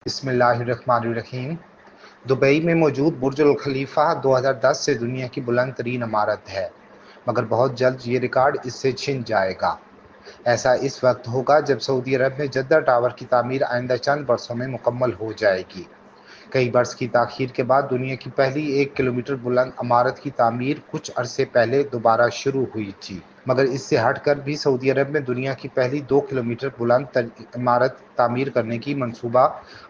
بسم اللہ الرحمن الرحیم۔ دبئی میں موجود برج الخلیفہ 2010 سے دنیا کی بلند ترین عمارت ہے، مگر بہت جلد یہ ریکارڈ اس سے چھن جائے گا۔ ایسا اس وقت ہوگا جب سعودی عرب میں جدہ ٹاور کی تعمیر آئندہ چند برسوں میں مکمل ہو جائے گی۔ کئی برس کی تاخیر کے بعد دنیا کی پہلی 1 کلومیٹر بلند عمارت کی تعمیر کچھ عرصے پہلے دوبارہ شروع ہوئی تھی، مگر اس سے ہٹ کر بھی سعودی عرب میں دنیا کی پہلی 2 کلومیٹر بلند عمارت تعمیر کرنے کی منصوبہ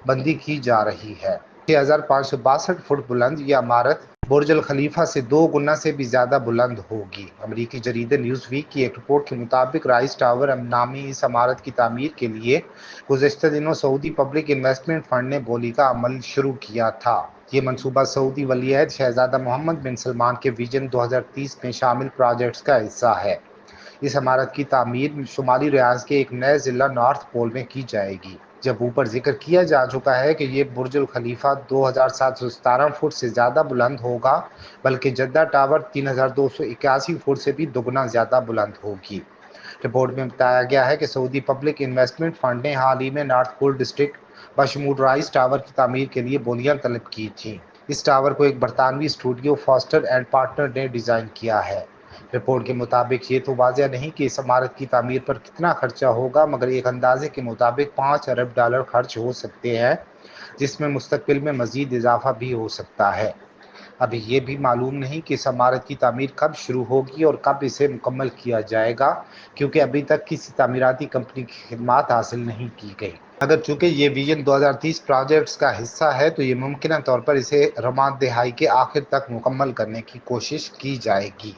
بندی کی جا رہی ہے۔ 6,562 فٹ بلند یہ عمارت برج الخلیفہ سے 2 گنا سے بھی زیادہ بلند ہوگی۔ امریکی جریدے نیوز ویک کی ایک رپورٹ کے مطابق رائز ٹاور نامی اس عمارت کی تعمیر کے لیے گزشتہ دنوں سعودی پبلک انویسٹمنٹ فنڈ نے بولی کا عمل شروع کیا تھا۔ یہ منصوبہ سعودی ولی عہد شہزادہ محمد بن سلمان کے ویژن 2030 میں شامل پروجیکٹس کا حصہ ہے۔ اس عمارت کی تعمیر شمالی ریاض کے ایک نئے ضلع نارتھ پول میں کی جائے گی۔ جب اوپر ذکر کیا جا چکا ہے کہ یہ برج الخلیفہ 2,717 فٹ سے زیادہ بلند ہوگا، بلکہ جدہ ٹاور 3,281 فٹ سے بھی دوگنا زیادہ بلند ہوگی۔ رپورٹ میں بتایا گیا ہے کہ سعودی پبلک انویسٹمنٹ فنڈ نے حال ہی میں نارتھ پول ڈسٹرکٹ بشمول رائز ٹاور کی تعمیر کے لیے بولیاں طلب کی تھیں۔ اس ٹاور کو ایک برطانوی اسٹوڈیو فاسٹر اینڈ پارٹنر نے ڈیزائن کیا ہے۔ رپورٹ کے مطابق یہ تو واضح نہیں کہ اس عمارت کی تعمیر پر کتنا خرچہ ہوگا، مگر ایک اندازے کے مطابق $5 ارب خرچ ہو سکتے ہیں، جس میں مستقبل میں مزید اضافہ بھی ہو سکتا ہے۔ ابھی یہ بھی معلوم نہیں کہ اس عمارت کی تعمیر کب شروع ہوگی اور کب اسے مکمل کیا جائے گا، کیونکہ ابھی تک کسی تعمیراتی کمپنی کی خدمات حاصل نہیں کی گئی۔ اگر چونکہ یہ ویژن 2030 پروجیکٹس کا حصہ ہے تو یہ ممکنہ طور پر اسے رواں دہائی کے آخر تک مکمل کرنے کی کوشش کی جائے گی۔